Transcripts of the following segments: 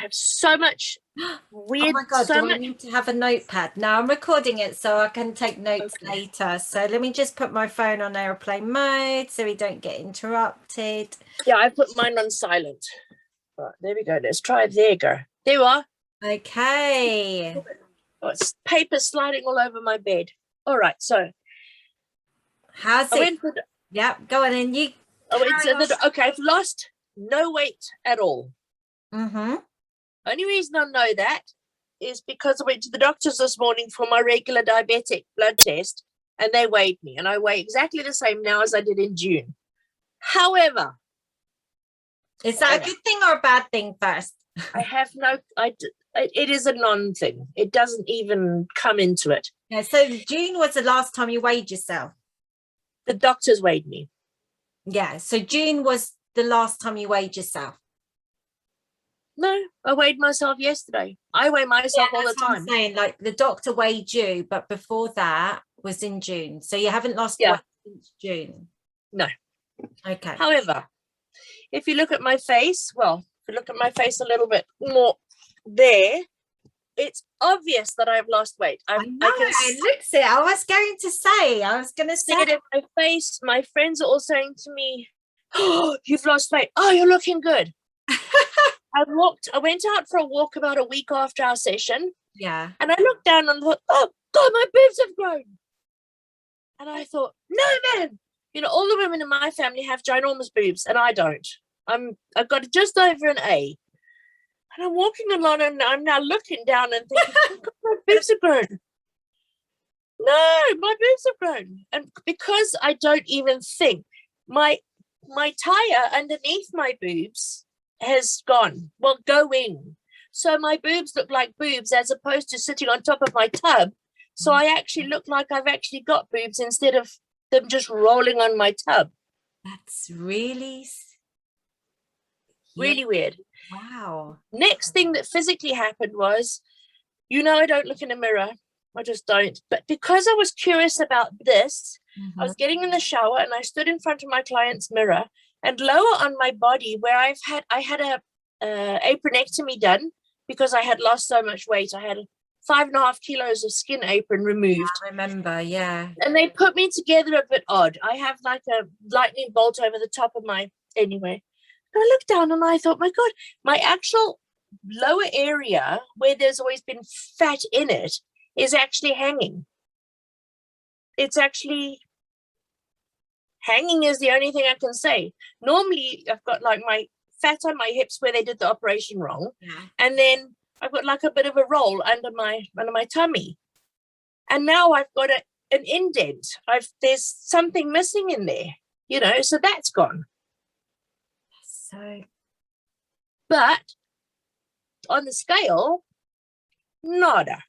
have so much Oh weird, my God, do I need to have a notepad? Now I'm recording it so I can take notes later. So let me just put my phone on airplane mode so we don't get interrupted. Yeah, I put mine on silent. Right, there we go. Let's try it. There you go. There you are. Okay. Oh, it's paper sliding all over my bed. All right, so How's I it? went with, Yep, go on in. You okay, I've lost no weight at all. Mm-hmm. Only reason I know that is because I went to the doctors this morning for my regular diabetic blood test, and they weighed me, and I weigh exactly the same now as I did in June. However, Is that a good thing or a bad thing first? it is a non-thing. It doesn't even come into it. Yeah, so June was the last time you weighed yourself. The doctors weighed me. Yeah, so June was the last time you weighed yourself. No, I weighed myself yesterday. I weigh myself all the time. I'm saying, like, the doctor weighed you, but before that was in June. So you haven't lost weight since June. No. Okay. However, if you look at my face, a little bit more there, it's obvious that I've lost weight. I know, it looks it. I was going to say it in my face. My friends are all saying to me, "Oh, you've lost weight. Oh, you're looking good." I went out for a walk about a week after our session. Yeah. And I looked down and thought, oh God, my boobs have grown. And I thought, no, man. You know, all the women in my family have ginormous boobs, and I don't. I've got just over an A. And I'm walking along, and I'm now looking down and thinking, oh God, my boobs have grown. No, my boobs have grown. And because I don't even think, my tire underneath my boobs has going. So my boobs look like boobs as opposed to sitting on top of my tub. So I actually look like I've actually got boobs instead of them just rolling on my tub. That's really weird. Wow. Next thing that physically happened was, I don't look in a mirror. I just don't. But because I was curious about this, I was getting in the shower and I stood in front of my client's mirror, and lower on my body where I had a apronectomy done because I had lost so much weight. I had 5.5 kilos of skin apron removed. Yeah, I remember, yeah. And they put me together a bit odd. I have like a lightning bolt over the top of my, anyway. And I looked down and I thought, my God, my actual lower area where there's always been fat in it is actually hanging. It's actually hanging is the only thing I can say. Normally, I've got like my fat on my hips where they did the operation wrong. Yeah. And then I've got like a bit of a roll under my tummy. And now I've got an indent. There's something missing in there, so that's gone. But on the scale, nada.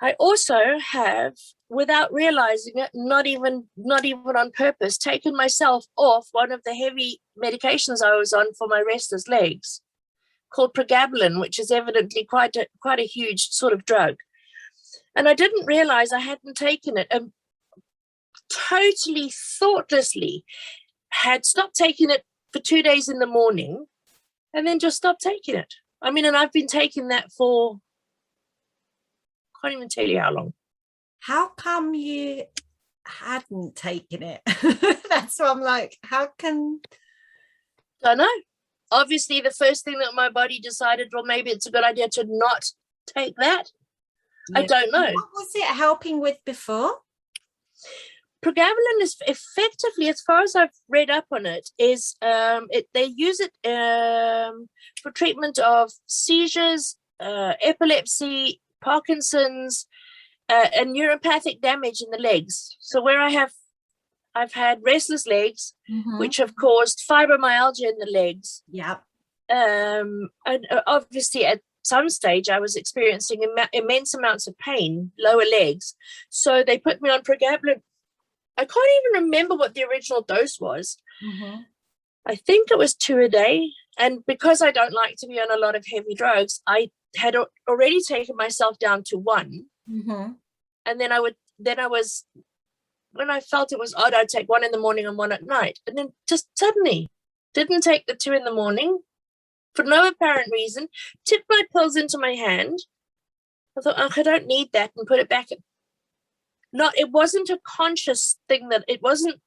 I also have, without realizing it, not even on purpose, taken myself off one of the heavy medications I was on for my restless legs, called pregabalin, which is evidently quite a huge sort of drug. And I didn't realize I hadn't taken it, and totally thoughtlessly had stopped taking it for 2 days in the morning and then just stopped taking it. I mean, and I've been taking that for, can't even tell you how long. How come you hadn't taken it? That's what I'm like, how can... Don't know. Obviously, the first thing that my body decided, well, maybe it's a good idea to not take that. Yeah. I don't know. What was it helping with before? Pregabalin is effectively, as far as I've read up on it, is they use it for treatment of seizures, epilepsy, Parkinson's, and neuropathic damage in the legs. So where I've had restless legs, which have caused fibromyalgia in the legs. Yeah. And obviously at some stage I was experiencing immense amounts of pain, lower legs. So they put me on pregabalin. I can't even remember what the original dose was. I think it was 2 a day. And because I don't like to be on a lot of heavy drugs, I had already taken myself down to 1. And then when I felt it was odd, I'd take 1 in the morning and 1 at night. And then just suddenly didn't take the 2 in the morning, for no apparent reason, tipped my pills into my hand. I thought, oh, I don't need that, and put it back. It wasn't a conscious thing, that it wasn't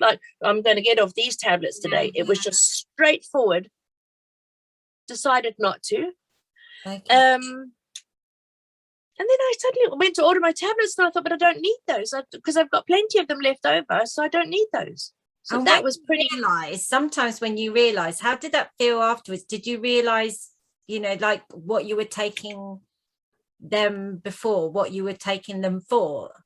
like, I'm going to get off these tablets today. It was just straightforward. Decided not to. Okay. And then I suddenly went to order my tablets, and I thought, but I don't need those because I've got plenty of them left over, so I don't need those. So and that was pretty. Sometimes when you realize, how did that feel afterwards? Did you realize, like what you were taking them before, what you were taking them for?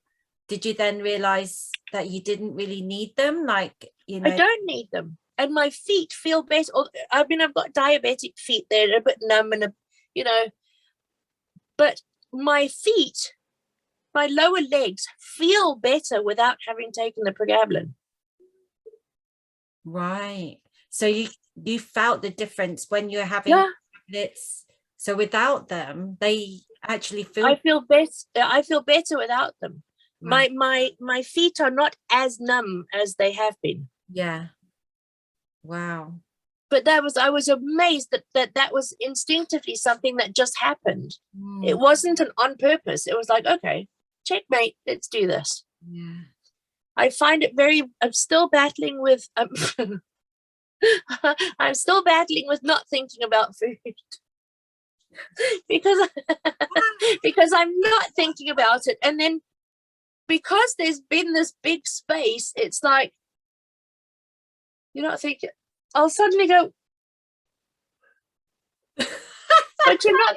Did you then realize that you didn't really need them? I don't need them, and my feet feel better. I've got diabetic feet; they're a bit numb, and but my feet, my lower legs feel better without having taken the pregabalin. Right. So you felt the difference when you're having tablets. So without them, they actually feel. I feel better without them. Right. My feet are not as numb as they have been. Yeah. Wow. But I was amazed that was instinctively something that just happened. It wasn't on purpose. It was like, okay, checkmate, let's do this. Yeah. I find it I'm still battling with I'm still battling with not thinking about food. because I'm not thinking about it. And then because there's been this big space, it's like, you're not thinking, I'll suddenly go, but you're not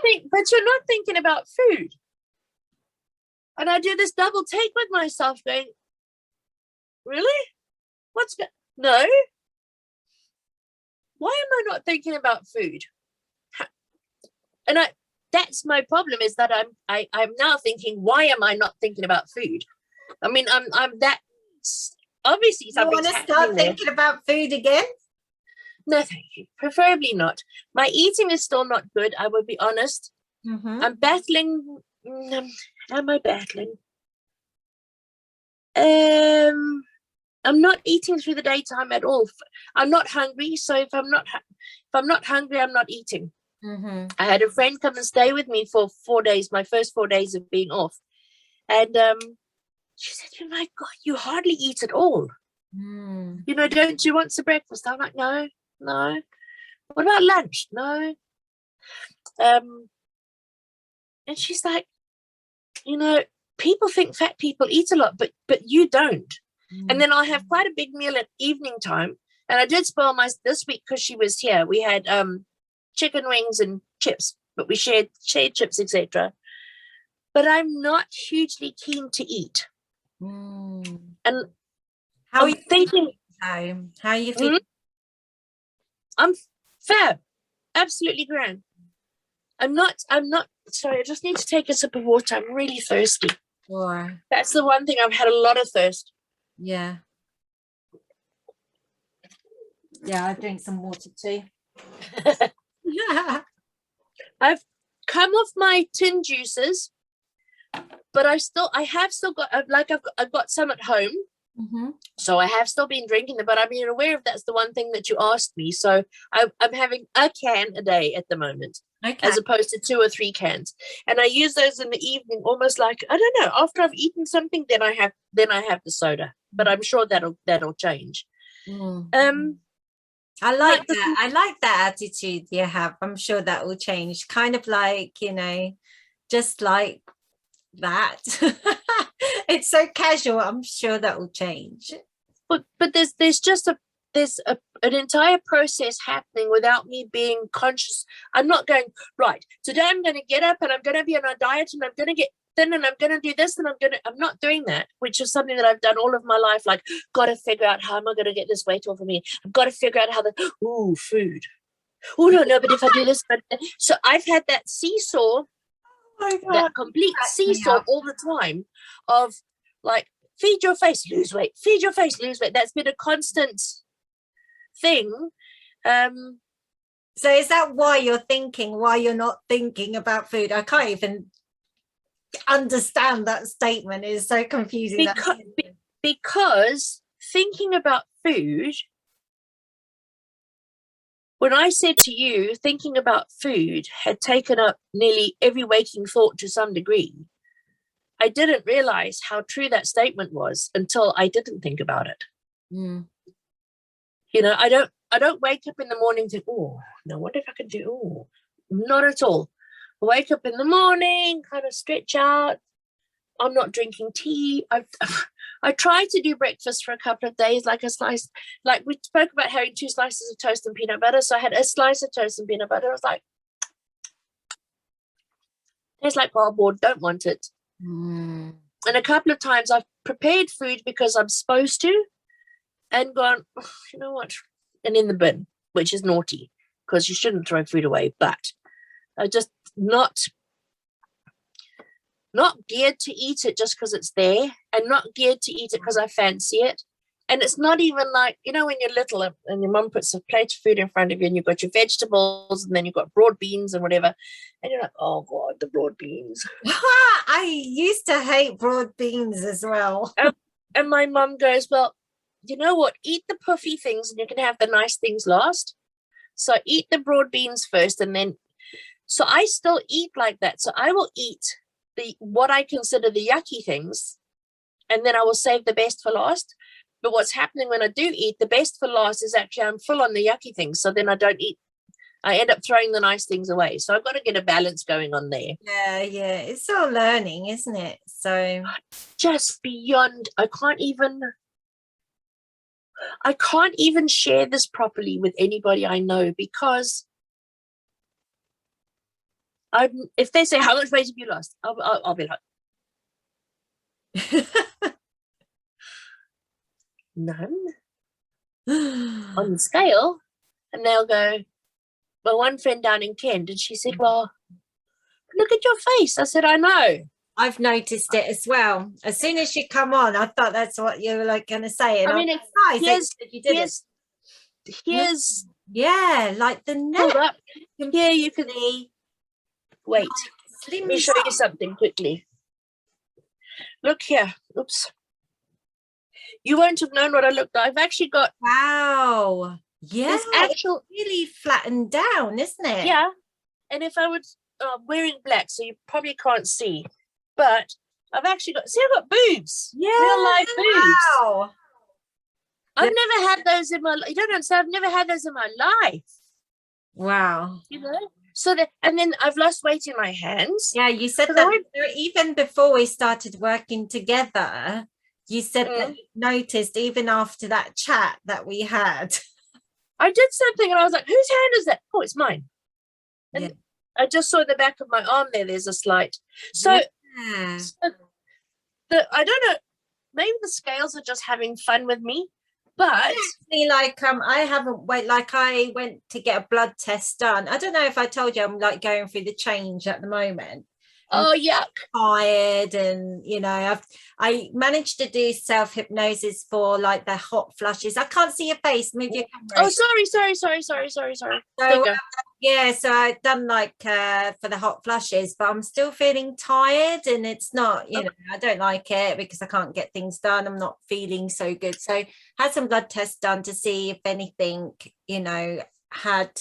thinking about food. And I do this double take with myself going, really? No. Why am I not thinking about food? And that's my problem, is that I'm now thinking, why am I not thinking about food? I mean, I'm that obviously something's happening. You want to start thinking about food again? No, thank you. Preferably not. My eating is still not good, I will be honest. Mm-hmm. I'm battling. Am I battling? I'm not eating through the daytime at all. I'm not hungry, so if I'm not hungry, I'm not eating. Mm-hmm. I had a friend come and stay with me for 4 days, my first 4 days of being off, and she said, "Oh my God, you hardly eat at all. Don't you want some breakfast?" I'm like, no. What about lunch? No. And she's like, people think fat people eat a lot, but you don't. And then I have quite a big meal at evening time, and I did spoil this week because she was here. We had chicken wings and chips, but we shared chips, etc. But I'm not hugely keen to eat. And how are you thinking? How are you feeling? I'm fab, absolutely grand. I'm not. Sorry, I just need to take a sip of water. I'm really thirsty. Sure. That's the one thing. I've had a lot of thirst. Yeah. Yeah, I drink some water too. I've come off my tin juices, but I have still got, I've got some at home. Mm-hmm. So I have still been drinking them, but I'm aware of that's the one thing that you asked me. So I'm having a can a day at the moment, as opposed to 2 or 3 cans. And I use those in the evening, almost like, I don't know, after I've eaten something, then I have the soda. But I'm sure that'll change. I like that. I like that attitude you have. I'm sure that will change. Kind of like, just like that. It's so casual. I'm sure that will change. But there's just an entire process happening without me being conscious. I'm not going, right, today I'm going to get up and I'm going to be on a diet and I'm going to get thin and I'm going to do this and I'm not doing that, which is something that I've done all of my life. Like, got to figure out how am I going to get this weight off of me. I've got to figure out how food. Oh, no, but if I do this, so I've had that seesaw, that complete seesaw all the time of like, feed your face, lose weight, feed your face, lose weight. That's been a constant thing. So is that why you're not thinking about food? I can't even understand that statement. Is so confusing. Because thinking about food when I said to you, thinking about food had taken up nearly every waking thought to some degree, I didn't realize how true that statement was until I didn't think about it. Mm. You know, I don't wake up in the morning and think, oh, no, what if I could do? Oh, not at all. I wake up in the morning, kind of stretch out. I'm not drinking tea. I tried to do breakfast for a couple of days, like a slice, like we spoke about having 2 slices of toast and peanut butter. So I had a slice of toast and peanut butter. I was like, tastes like cardboard, don't want it. Mm. And a couple of times I've prepared food because I'm supposed to and gone, oh, you know what? And in the bin, which is naughty because you shouldn't throw food away. But I just not geared to eat it just because it's there, and not geared to eat it because I fancy it. And it's not even like, you know, when you're little and your mum puts a plate of food in front of you and you've got your vegetables and then you've got broad beans and whatever. And you're like, oh God, the broad beans. I used to hate broad beans as well. And my mum goes, well, you know what? Eat the puffy things and you can have the nice things last. So eat the broad beans first. And then, so I still eat like that. So I will eat what I consider the yucky things, and then I will save the best for last. But what's happening when I do eat the best for last is actually I'm full on the yucky things. So then I don't eat. I end up throwing the nice things away. So I've got to get a balance going on there. Yeah. It's all learning, isn't it? So just beyond, I can't even share this properly with anybody I know, because if they say, how much weight have you lost? I'll be like, none on the scale. And they'll go, my one friend down in Kent, and she said, well, look at your face. I said, I know. I've noticed it as well. As soon as you come on, I thought that's what you were like going to say. And I mean, here's like the neck. Up. Here you can see. Wait, let me show you something quickly. Look here. Oops. You won't have known what I looked like. I've actually got. Wow. Yeah. It's really flattened down, isn't it? Yeah. And if I would, wearing black, so you probably can't see, but I've actually got. See, I've got boobs. Yeah. Real life boobs. Wow. I've never had those in my. You don't understand. I've never had those in my life. Wow. You know. So and then I've lost weight in my hands. Yeah, you said that even before we started working together, you said that you noticed even after that chat that we had. I did something and I was like, whose hand is that? Oh, it's mine. And I just saw the back of my arm there. There's a slight. So, I don't know, maybe the scales are just having fun with me. But like I haven't I went to get a blood test done. I don't know if I told you I'm like going through the change at the moment. Oh, yuck. Tired, and you know, I managed to do self-hypnosis for like the hot flushes. I can't see your face. Move your camera. Oh, sorry. So I've done like for the hot flushes, but I'm still feeling tired, and it's not, you know, I don't like it because I can't get things done. I'm not feeling so good. So had some blood tests done to see if anything, you know, had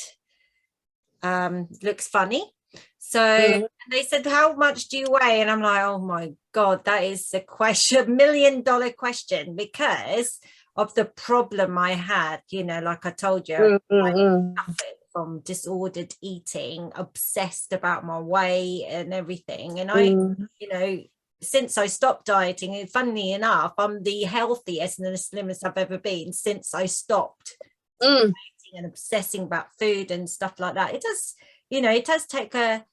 looks funny. So they said, how much do you weigh? And I'm like, oh my God, that is a question, $1 million question, because of the problem I had, you know, like I told you, I suffered from disordered eating, obsessed about my weight and everything. And I, you know, since I stopped dieting, and funnily enough, I'm the healthiest and the slimmest I've ever been since I stopped eating and obsessing about food and stuff like that. It does, you know, it does take a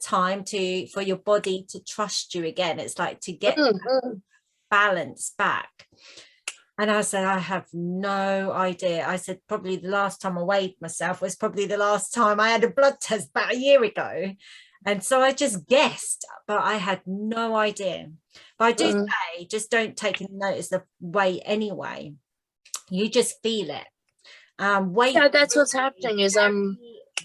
time for your body to trust you again. It's like to get balance back. And I said, I have no idea. I said, probably the last time I weighed myself was probably the last time I had a blood test about a year ago. And so I just guessed, but I had no idea. But I do say, just don't take any notice of weight anyway. You just feel it. Weight. Yeah, that's what's happening is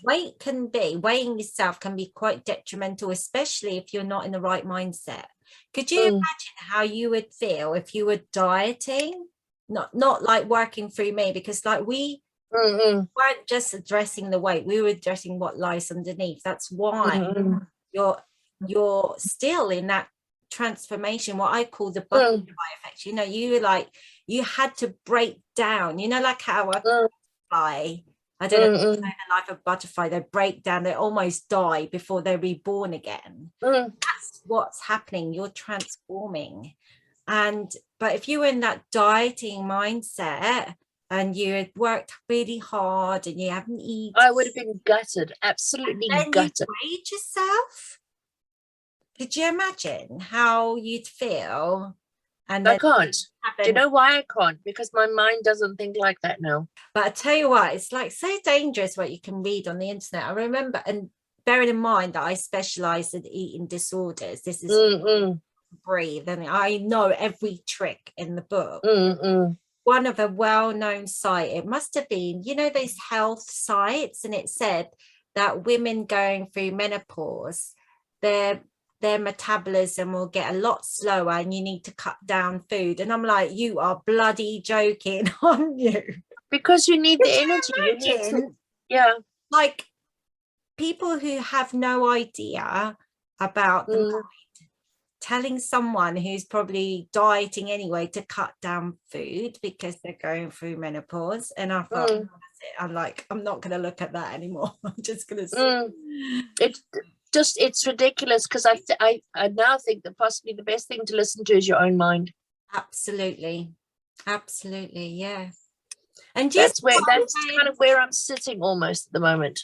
weighing yourself can be quite detrimental, especially if you're not in the right mindset. Could you imagine how you would feel if you were dieting, not like working through me, because like we Mm-mm. We weren't just addressing the weight, we were addressing what lies underneath. That's why Mm-mm. you're still in that transformation, what I call the butterfly Mm. effect. You know, you were like, you had to break down, you know, like how a Mm. butterfly, I don't know, Mm-mm. the life of butterfly, they break down, they almost die before they're reborn again. Mm. That's what's happening. You're transforming. And but if you were in that dieting mindset and you had worked really hard and you haven't eaten, I would have been gutted, absolutely then you gutted. weighed yourself, could you imagine how you'd feel? And I then can't. Do you happen. know why I can't? Because my mind doesn't think like that now. But I tell you what, it's like so dangerous what you can read on the internet. I remember, and bearing in mind that I specialize in eating disorders, this is Mm-mm. breathe, and I know every trick in the book. Mm-mm. One of a well-known site, it must have been, you know, these health sites, and it said that women going through menopause, their metabolism will get a lot slower and you need to cut down food. And I'm like, you are bloody joking, aren't you? Because you need Could the you energy. You need to, imagine, yeah. like, people who have no idea about the Mm. telling someone who's probably dieting anyway to cut down food because they're going through menopause. And I thought, Mm. that's it. I'm like, I'm not going to look at that anymore. I'm just going to Mm. It's ridiculous because I now think that possibly the best thing to listen to is your own mind. absolutely, absolutely, yeah. And do you That's kind of where I'm sitting almost at the moment.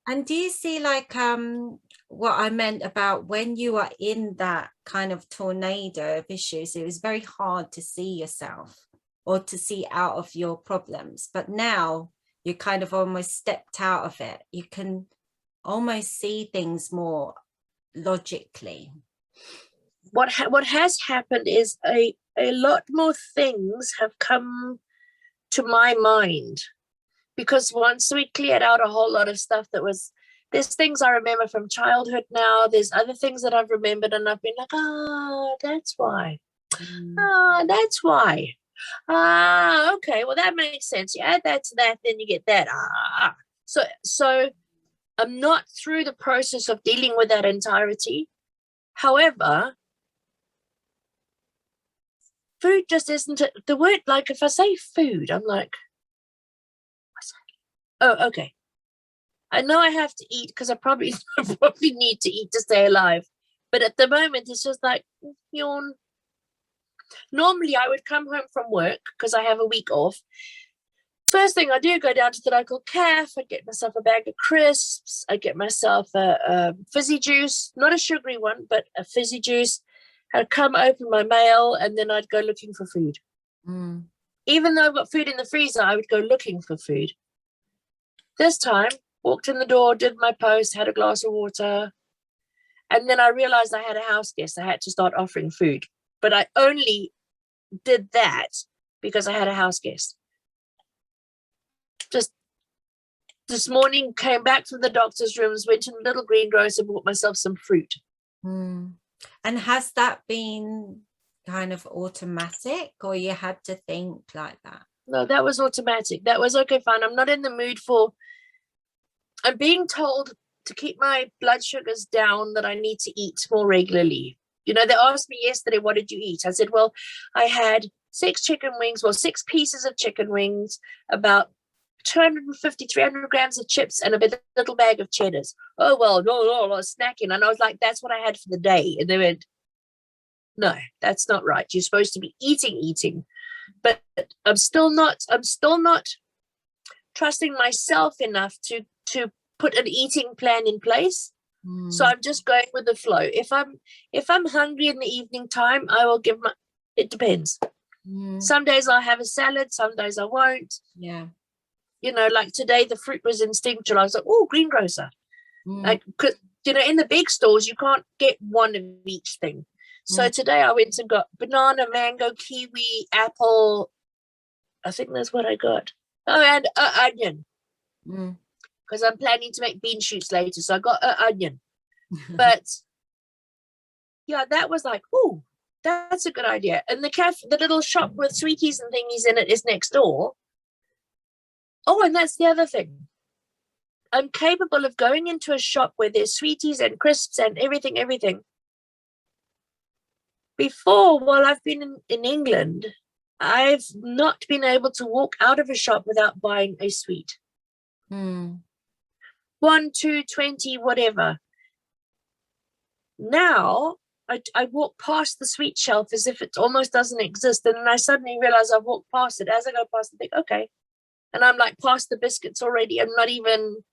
And do you see, like, what I meant about when you are in that kind of tornado of issues, it was very hard to see yourself or to see out of your problems. But now you kind of almost stepped out of it. You can almost see things more logically. What has happened is a lot more things have come to my mind, because once we cleared out a whole lot of stuff there's things I remember from childhood now, there's other things that I've remembered and I've been like, that's why. That's why. Okay, well that makes sense. You add that to that, then you get that. So I'm not through the process of dealing with that entirety. However, food just isn't the word. Like if I say food, I'm like, oh, okay. I know I have to eat because I probably need to eat to stay alive. But at the moment, it's just like, yawn. Normally, I would come home from work because I have a week off. First thing I do, go down to the local cafe. I get myself a bag of crisps. I get myself a fizzy juice, not a sugary one, but a fizzy juice. I'd come open my mail and then I'd go looking for food. Even though I've got food in the freezer, I would go looking for food. This time, walked in the door, did my post, had a glass of water. And then I realized I had a house guest. I had to start offering food. But I only did that because I had a house guest. Just this morning, came back from the doctor's rooms, went to the little greengrocer, bought myself some fruit. And has that been kind of automatic, or you had to think like that? No, that was automatic. That was okay, fine. I'm not in the mood I'm being told to keep my blood sugars down, that I need to eat more regularly. You know, they asked me yesterday, what did you eat? I said, well, I had 6 chicken wings, 6 pieces of chicken wings, about 250, 300 grams of chips, and a little bag of cheddars. Oh, well, no, snacking. And I was like, that's what I had for the day. And they went, no, that's not right. You're supposed to be eating. But I'm still not trusting myself enough to put an eating plan in place. So I'm just going with the flow. If I'm hungry in the evening time, I will it depends. Some days I'll have a salad, some days I won't. Yeah. You know, like today the fruit was instinctual. I was like, oh, greengrocer. Like, you know, in the big stores you can't get one of each thing. So today I went and got banana, mango, kiwi, apple. I think that's what I got. Oh, and onion. Because I'm planning to make bean shoots later. So I got an onion. But yeah, that was like, oh, that's a good idea. And the little shop with sweeties and thingies in it is next door. Oh, and that's the other thing. I'm capable of going into a shop where there's sweeties and crisps and everything. Before, while I've been in England, I've not been able to walk out of a shop without buying a sweet. 1, 2, 20, whatever. Now, I walk past the sweet shelf as if it almost doesn't exist. And then I suddenly realize I've walked past it. As I go past, I think, okay. And I'm like past the biscuits already. I'm not even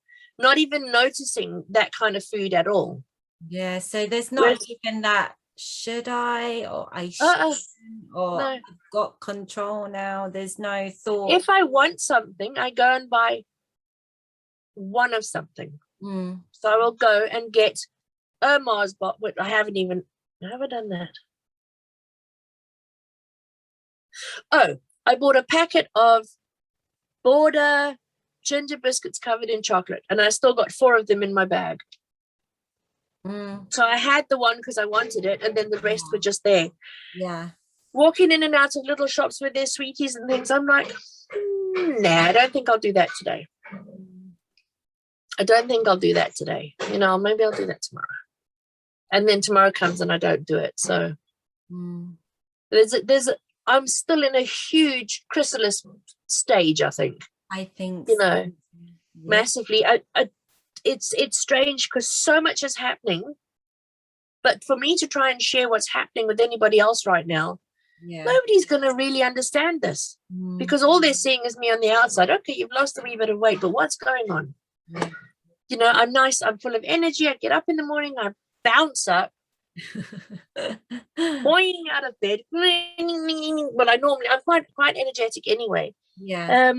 noticing that kind of food at all. Yeah, so there's not even that should I or I should or no. I've got control now. There's no thought. If I want something, I go and buy one of something. So I will go and get a Mars bar. I haven't done that. Oh, I bought a packet of Border ginger biscuits covered in chocolate, and I still got 4 of them in my bag. So I had the one because I wanted it, and then the rest were just there. Yeah. Walking in and out of little shops with their sweeties and things, I'm like, nah, I don't think I'll do that today. I don't think I'll do that today. You know, maybe I'll do that tomorrow. And then tomorrow comes and I don't do it. So I'm still in a huge chrysalis stage, I think. I think, you know, massively. It's strange because so much is happening. But for me to try and share what's happening with anybody else right now, nobody's going to really understand this because all they're seeing is me on the outside. Okay, you've lost a wee bit of weight, but what's going on? You know, I'm nice. I'm full of energy. I get up in the morning. I bounce up, boing out of bed. Well, I'm quite energetic anyway. Yeah.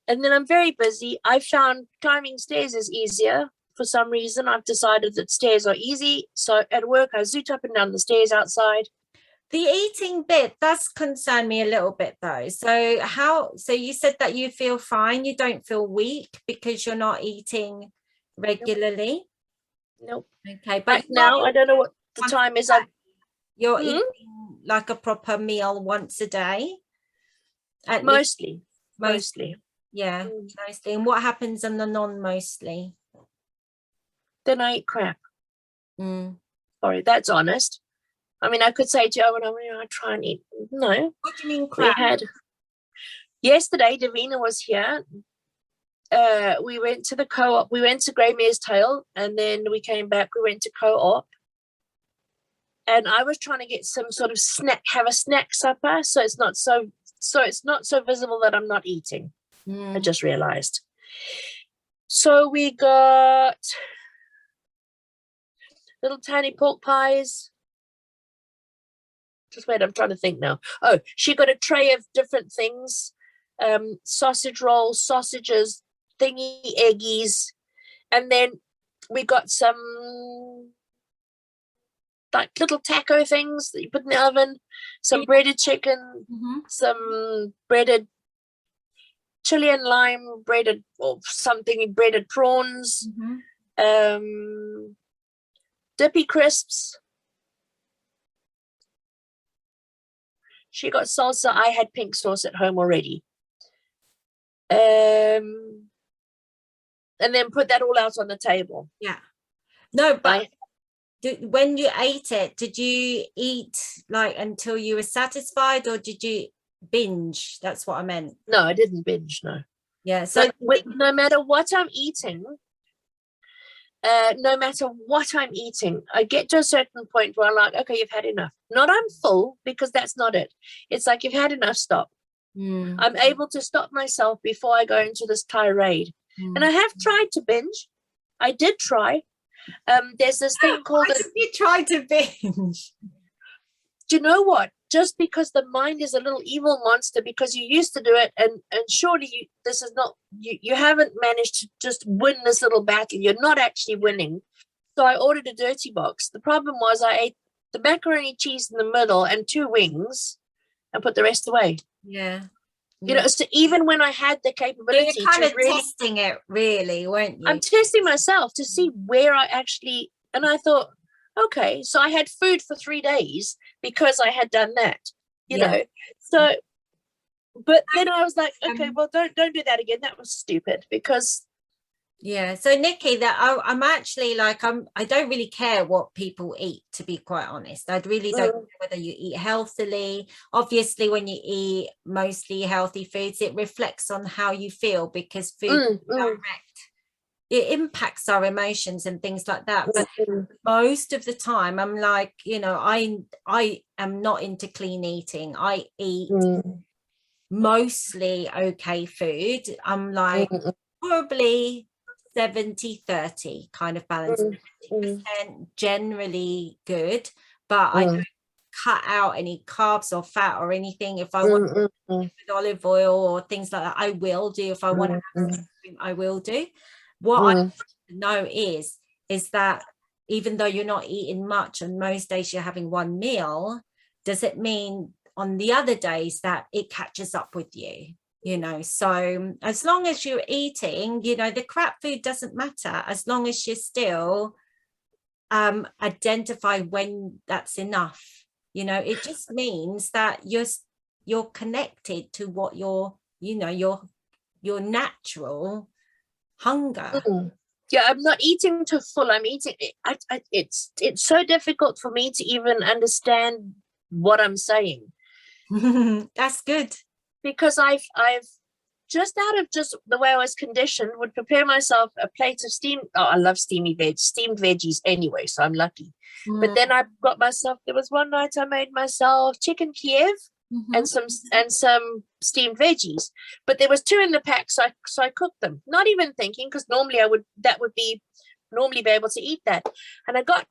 And then I'm very busy. I found climbing stairs is easier. For some reason, I've decided that stairs are easy. So at work, I zoot up and down the stairs outside. The eating bit does concern me a little bit though. So you said that you feel fine. You don't feel weak because you're not eating regularly. Nope. Okay, but right now I don't know what the time is. You're eating like a proper meal once a day. Mostly. Yeah, mostly. And what happens in the non-mostly? Then I eat crap. Sorry, that's honest. I mean, I could say to you, I try and eat. No. What do you mean crap? Yesterday, Davina was here. We went to the co-op. We went to Grey Mare's Tail, and then we came back. We went to co-op. And I was trying to get some sort of have a snack supper, so it's not so visible that I'm not eating. I just realized. So we got little tiny pork pies. Just wait, I'm trying to think now. Oh, she got a tray of different things. Sausage rolls, sausages, thingy eggies. And then we got some like little taco things that you put in the oven, some breaded chicken, some breaded chili and lime, breaded prawns, dippy crisps. She got salsa. I had pink sauce at home already. And then put that all out on the table. Yeah. No, but when you ate it, did you eat like until you were satisfied, or did you binge? That's what I meant. No, I didn't binge, no. Yeah. So no matter what I'm eating, I get to a certain point where I'm like, okay, you've had enough. Not I'm full, because that's not it. It's like, you've had enough, stop. I'm able to stop myself before I go into this tirade. And I have tried to binge. I did try. There's this thing called... Why did you try to binge? Do you know what? Just because the mind is a little evil monster, because you used to do it, and surely you haven't managed to just win this little battle. You're not actually winning. So I ordered a dirty box. The problem was I ate the macaroni cheese in the middle and 2 wings and put the rest away. Yeah. You know, so even when I had the capability, you're kind of testing it, really, weren't you? I'm testing myself to see where I actually, and I thought, okay, so I had food for 3 days because I had done that, you know. So but then I was like, okay, well, don't do that again. That was stupid. Because yeah, so Nikki, that I'm actually like, I don't really care what people eat, to be quite honest. I really don't care whether you eat healthily. Obviously, when you eat mostly healthy foods, it reflects on how you feel, because food it impacts our emotions and things like that. But most of the time I'm like, you know, I am not into clean eating. I eat mostly okay food. I'm like probably 70-30 kind of balance. 70% generally good, but I don't cut out any carbs or fat or anything. If I want to with olive oil or things like that, I will do. If I want to have some cream, I will do. What I know is that even though you're not eating much and most days you're having one meal, does it mean on the other days that it catches up with you? You know, so as long as you're eating, you know, the crap food doesn't matter, as long as you still identify when that's enough. You know, it just means that you're connected to what your, you know, your natural hunger. Yeah, I'm not eating to full. I'm eating. It's so difficult for me to even understand what I'm saying. That's good. Because I've just out of just the way I was conditioned, would prepare myself a plate of steamed. Oh, I love steamed veggies anyway, so I'm lucky. But then I got myself. There was one night I made myself chicken Kiev and some steamed veggies. But there was 2 in the pack, so I cooked them, not even thinking, because normally that would be normally be able to eat that. And I got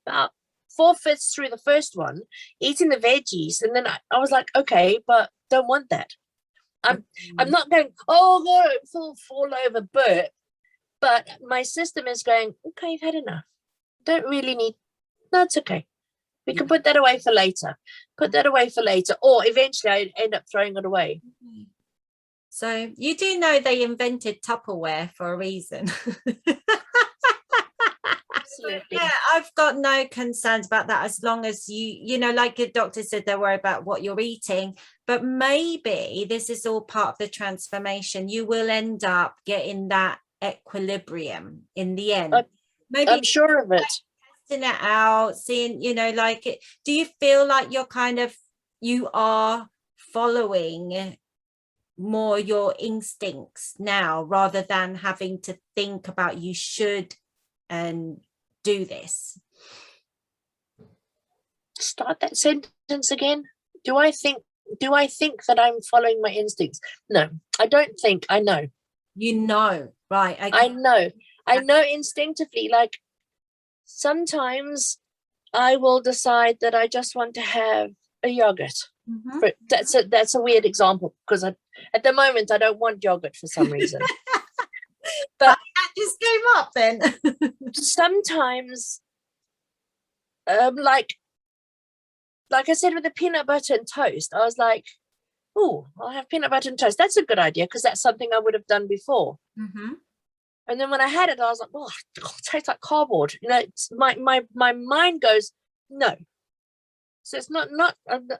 about 4/5 through the first one, eating the veggies, and then I was like, okay, but don't want that. I'm not going, oh God, fall over burp, but my system is going, okay, you've had enough. Don't really need. No, it's okay. We can put that away for later. Or eventually I end up throwing it away. So you do know they invented Tupperware for a reason. Absolutely. Yeah, I've got no concerns about that, as long as you know, like your doctor said, they worry about what you're eating. But maybe this is all part of the transformation. You will end up getting that equilibrium in the end. Maybe I'm sure of it. Testing it out, seeing, you know, like it. Do you feel like you are following more your instincts now, rather than having to think about you should and do this? Start that sentence again. Do I think that I'm following my instincts? No, I don't think. I know. You know, right? Okay. I know instinctively. Like, sometimes I will decide that I just want to have a yogurt. That's a weird example, because at the moment I don't want yogurt for some reason. But that just came up then. Sometimes, like I said with the peanut butter and toast, I was like, oh, I'll have peanut butter and toast. That's a good idea, because that's something I would have done before. And then when I had it, I was like, oh, it tastes like cardboard. You know, it's, my mind goes, no. So it's not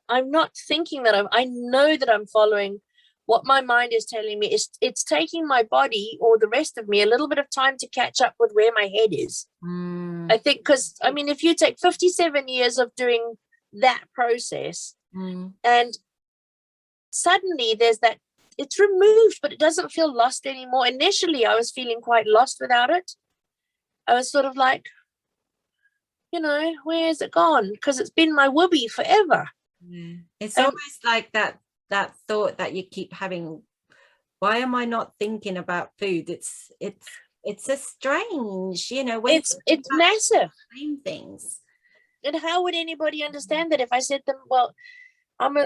I'm not thinking that I know that I'm following what my mind is telling me. It's taking my body, or the rest of me, a little bit of time to catch up with where my head is. I think, because I mean, if you take 57 years of doing that process, and suddenly there's that, it's removed, but it doesn't feel lost anymore. Initially I was feeling quite lost without it. I was sort of like, you know, where is it gone? Because it's been my whoopee forever. It's almost like that thought that you keep having, why am I not thinking about food? It's a strange, you know, when it's massive. Same things. And how would anybody understand that if I said to them, well, I'm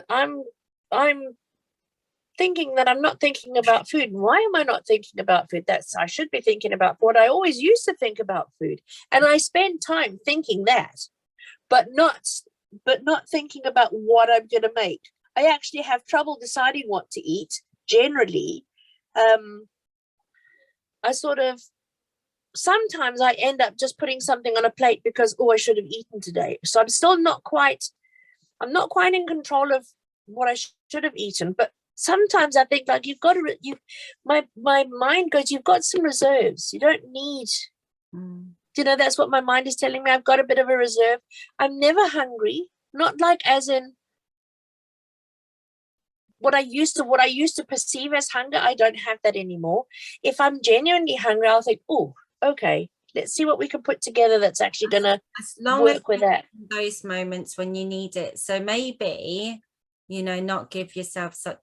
thinking that I'm not thinking about food. And why am I not thinking about food? I should be thinking about what I always used to think about food. And I spend time thinking that, but not thinking about what I'm going to make. I actually have trouble deciding what to eat generally. I sort of, sometimes I end up just putting something on a plate because, I should have eaten today. So I'm not quite in control of what I should have eaten. But sometimes I think like you've got to, my mind goes, you've got some reserves. You don't need, that's what my mind is telling me. I've got a bit of a reserve. I'm never hungry, not like as in what I used to perceive as hunger. I don't have that anymore. If I'm genuinely hungry, I'll think, oh, okay, let's see what we can put together that's actually going to work with that. Those moments when you need it. So maybe, not give yourself such,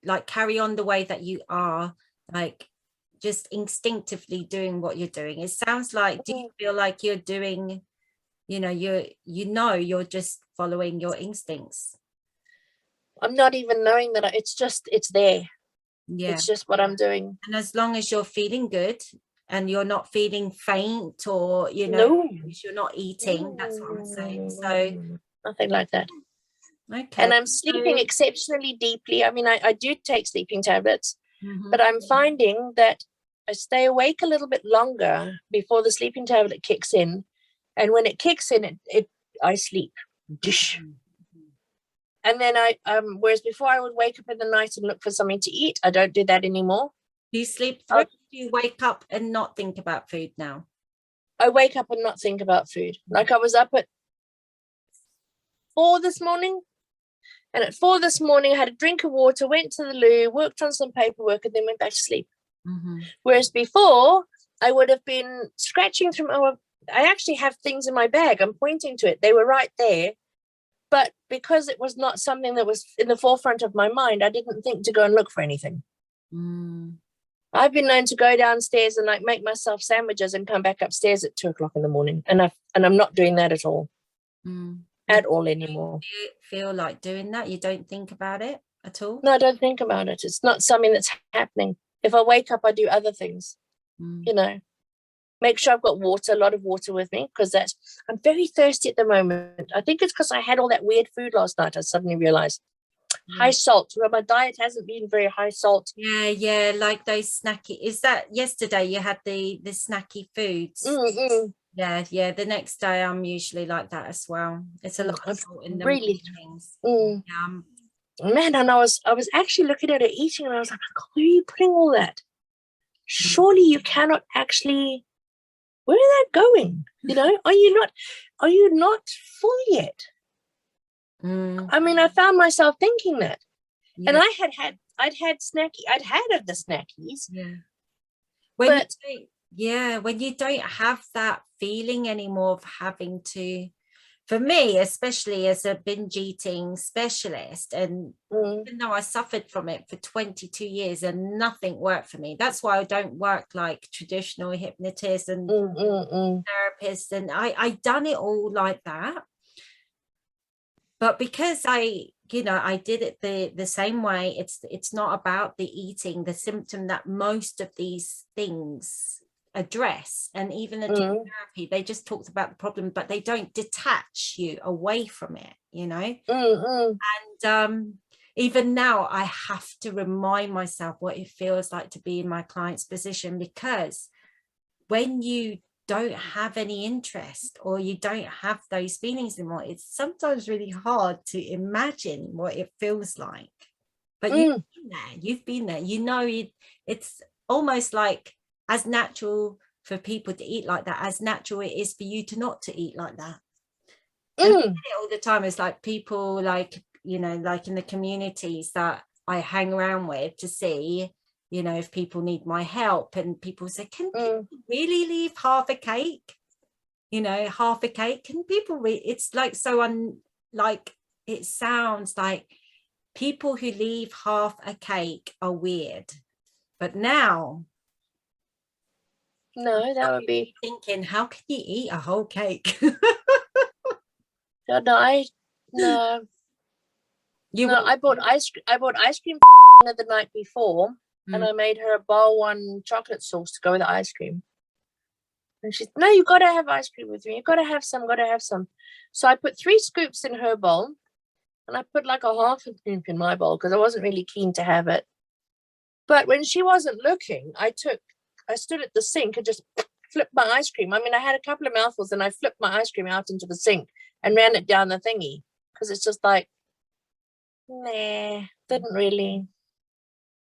like carry on the way that you are, like just instinctively doing what you're doing. It sounds like, do you feel like you're doing, you're just following your instincts? I'm not even knowing that it's there. Yeah. It's just what I'm doing. And as long as you're feeling good and you're not feeling faint or, No. you're not eating, that's what I'm saying. So nothing like that. Okay. And I'm sleeping exceptionally deeply. I mean, I do take sleeping tablets, but I'm finding that I stay awake a little bit longer before the sleeping tablet kicks in. And when it kicks in, I sleep. And then whereas before I would wake up in the night and look for something to eat, I don't do that anymore. Do you sleep through? Do you wake up and not think about food now? I wake up and not think about food. Like I was up at 4 this morning, and at 4 this morning I had a drink of water, went to the loo, worked on some paperwork, and then went back to sleep. Whereas before I would have been scratching through I actually have things in my bag. I'm pointing to it. They were right there. But because it was not something that was in the forefront of my mind, I didn't think to go and look for anything. I've been known to go downstairs and like make myself sandwiches and come back upstairs at 2 o'clock in the morning. And I'm not doing that at all. At all anymore. Do you feel like doing that? You don't think about it at all? No, I don't think about it. It's not something that's happening. If I wake up, I do other things. Make sure I've got water, a lot of water with me, because I'm very thirsty at the moment. I think it's because I had all that weird food last night. I suddenly realized high salt. Well, my diet hasn't been very high salt. Yeah, like those snacky. Is that yesterday you had the snacky foods? Yeah. The next day I'm usually like that as well. It's a lot of salt in them. Really things. Man, and I was actually looking at her eating, and I was like, where are you putting all that? Surely you cannot actually. Where is that going? Are you not full yet? I mean, I found myself thinking that, and I'd had of the snackies. When you don't have that feeling anymore of having to, for me, especially as a binge eating specialist, and even though I suffered from it for 22 years and nothing worked for me, that's why I don't work like traditional hypnotists and therapists, and I done it all like that. But because I did it the same way, it's not about the eating, the symptom that most of these things address. And even the therapy, they just talked about the problem, but they don't detach you away from it, and even now I have to remind myself what it feels like to be in my client's position, because when you don't have any interest or you don't have those feelings anymore, it's sometimes really hard to imagine what it feels like. But you've been there, it's almost like as natural for people to eat like that as natural it is for you to not to eat like that. And I say it all the time. It's like people like like in the communities that I hang around with to see if people need my help, and people say, can people really leave half a cake? Half a cake, can people it's like so like it sounds like people who leave half a cake are weird. But now that would be thinking, how can you eat a whole cake? I bought ice cream the night before, and I made her a bowl one chocolate sauce to go with the ice cream. And she's, no, you got to have ice cream with me. You got to have some. So I put 3 scoops in her bowl, and I put like a half a scoop in my bowl because I wasn't really keen to have it. But when she wasn't looking, I stood at the sink and just flipped my ice cream. I mean, I had a couple of mouthfuls, and I flipped my ice cream out into the sink and ran it down the thingy, because it's just like, Nah, didn't really.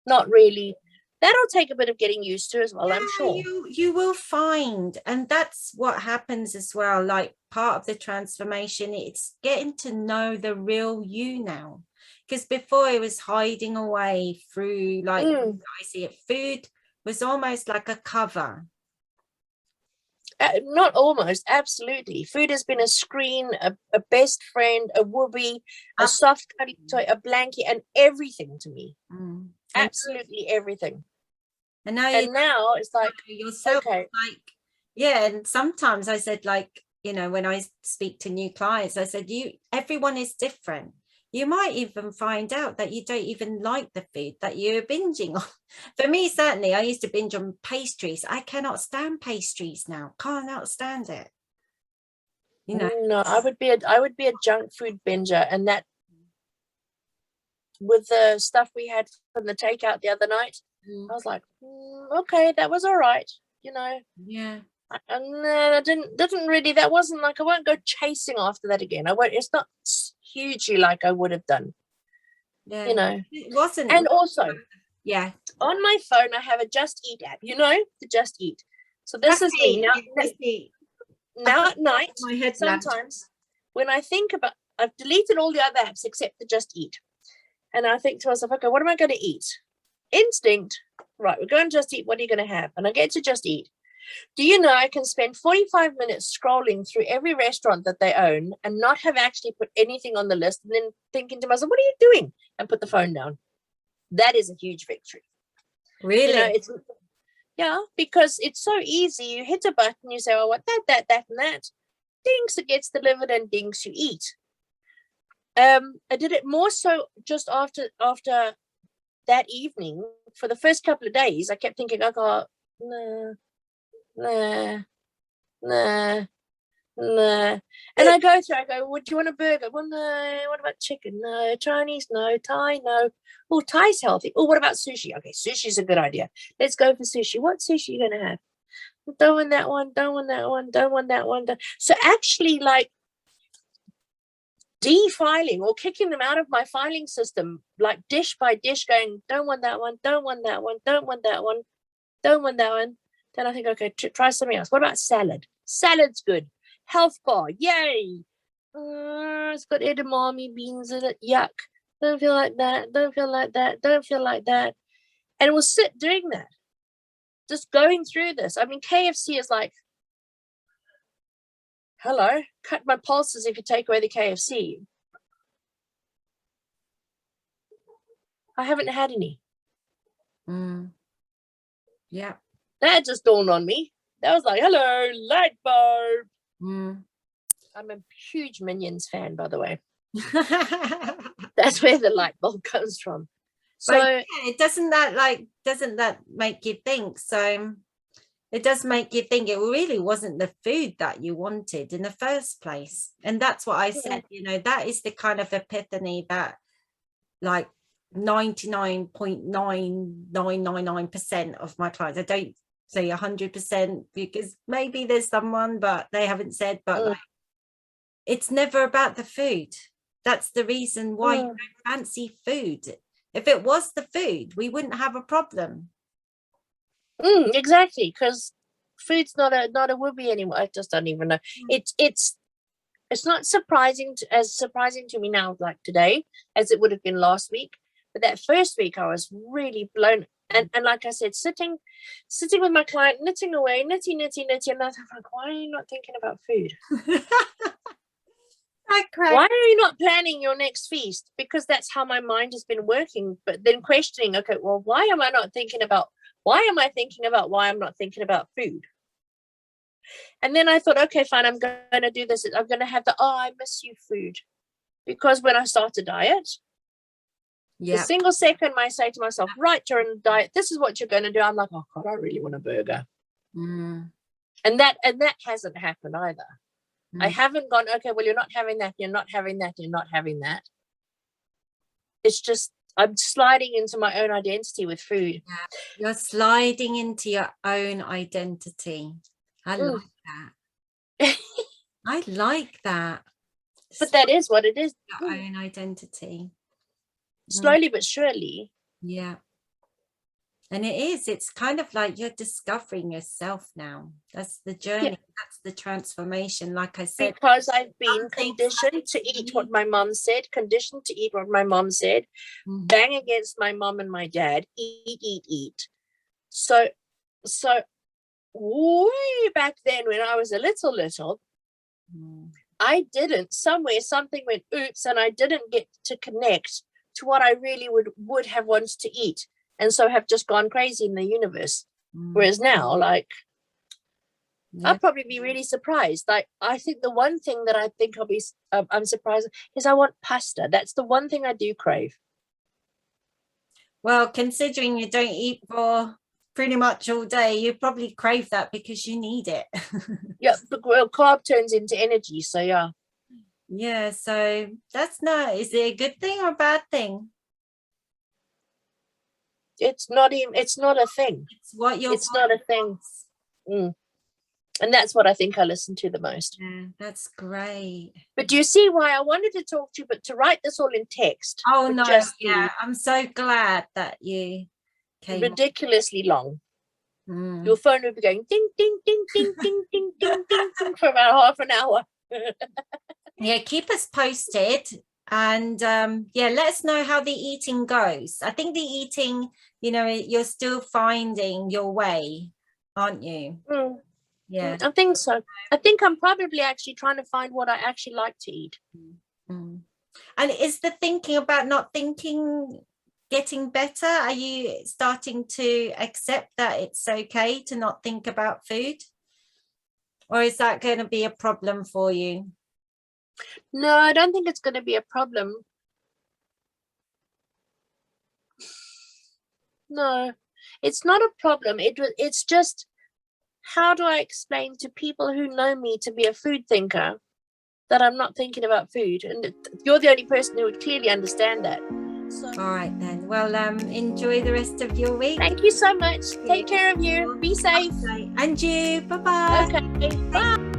Not really. That'll take a bit of getting used to as well, Yeah, I'm sure. you will find, and that's what happens as well. Like part of the transformation, it's getting to know the real you now. Because before it was hiding away through, like I see it, food was almost like a cover. Not almost, absolutely. Food has been a screen, a best friend, a whoopee, a soft cuddly toy, a blanket, and everything to me. Absolutely everything. And now it's like, yourself, okay. like, yeah. And sometimes I said, like, you know, when I speak to new clients, I said, everyone is different. You might even find out that you don't even like the food that you're binging on. For me, certainly, I used to binge on pastries. I cannot stand pastries now. Cannot stand it. You know. No, I would be a junk food binger, and that with the stuff we had from the takeout the other night, I was like, okay, that was all right, you know. Yeah. And I didn't really. That wasn't like, I won't go chasing after that again. I won't. It's not hugely like I would have done. Yeah. You know. It wasn't. And also, yeah, on my phone I have a Just Eat app. You know, the Just Eat. So this is me now. Now at night, sometimes when I think about, I've deleted all the other apps except the Just Eat. And I think to myself, okay, what am I going to eat? Instinct, right, we're going to Just Eat. What are you going to have? And I get to Just Eat. Do you know I can spend 45 minutes scrolling through every restaurant that they own and not have actually put anything on the list, and then thinking to myself, what are you doing? And put the phone down. That is a huge victory. Really? You know, yeah, because it's so easy. You hit a button, you say, oh, what that, and that. Dings, it gets delivered, and dings, you eat. I did it more so just after that evening. For the first couple of days, I kept thinking, oh, nah. And I go, what do you want, a burger? Well, no. What about chicken? No. Chinese? No. Thai? No. Oh, Thai's healthy. Oh, what about sushi? Okay, sushi's a good idea. Let's go for sushi. What sushi are you going to have? Don't want that one. Don't want that one. Don't want that one. So actually, like, defiling or kicking them out of my filing system, like dish by dish, going, don't want that one, don't want that one, don't want that one, don't want that one. Then I think, okay, try something else. What about salad? Salad's good. Health bar, yay. It's got edamame beans in it. Yuck. Don't feel like that. Don't feel like that. Don't feel like that. And it will sit doing that. Just going through this. I mean, KFC is like, hello, cut my pulses if you take away the KFC. I haven't had any. Yeah. That just dawned on me. That was like, hello, light bulb. I'm a huge Minions fan, by the way. That's where the light bulb comes from. So yeah, doesn't that make you think? So it does make you think it really wasn't the food that you wanted in the first place. And that's what I said, you know, that is the kind of epiphany that, like, 99.9999% of my clients, I don't say 100% because maybe there's someone, but they haven't said, but like, it's never about the food. That's the reason why you don't fancy food. If it was the food, we wouldn't have a problem. Exactly, because food's not a whoopee anymore. I just don't even know. It's not surprising to me now, like today, as it would have been last week. But that first week, I was really blown. And like I said, sitting with my client, knitting away, knitty, and I was like, why are you not thinking about food? Why are you not planning your next feast? Because that's how my mind has been working. But then questioning, okay, well, why am I thinking about why I'm not thinking about food? And then I thought, okay, fine, I'm going to do this. I'm going to have I miss you food. Because when I start a diet, the single second I say to myself, right, you're in a diet, this is what you're going to do, I'm like, oh God, I really want a burger. And that hasn't happened either. I haven't gone, okay, well, you're not having that, you're not having that, you're not having that. It's just, I'm sliding into my own identity with food. Yeah, you're sliding into your own identity. I like that. I like that. But that is what it is. Your own identity. slowly but surely. Yeah. And it's kind of like you're discovering yourself now. That's the journey. That's the transformation. Like I said, because I've been conditioned to eat what my mom said, bang against my mom and my dad, eat. So way back then when I was a little, I didn't, something went oops, and I didn't get to connect to what I really would have wanted to eat. And so have just gone crazy in the universe. Whereas now, like, I'll probably be really surprised. Like, I think the one thing that I think I'm surprised is I want pasta. That's the one thing I do crave. Well, considering you don't eat for pretty much all day, you probably crave that because you need it. Yeah, well, carb turns into energy. So yeah. Yeah, so that's not, is it a good thing or a bad thing? It's not a thing. It's what you're. It's not a thing. And that's what I think I listen to the most. Yeah, that's great. But do you see why I wanted to talk to you, but to write this all in text? Oh no, yeah, I'm so glad that you came. Ridiculously long. Your phone would be going ding, ding, ding, ding, ding, ding, ding, ding, ding for about half an hour. Yeah, keep us posted. And let us know how the eating goes. I think the eating, you're still finding your way, aren't you? Yeah, I think so. I think I'm probably actually trying to find what I actually like to eat. And is the thinking about not thinking getting better? Are you starting to accept that it's okay to not think about food? Or is that going to be a problem for you? No, I don't think it's going to be a problem. No, it's not a problem. It's just, how do I explain to people who know me to be a food thinker that I'm not thinking about food? And you're the only person who would clearly understand that. So, all right then. Well, enjoy the rest of your week. Thank you so much. Take care of you. Be safe. And you. Bye-bye. Okay. Bye.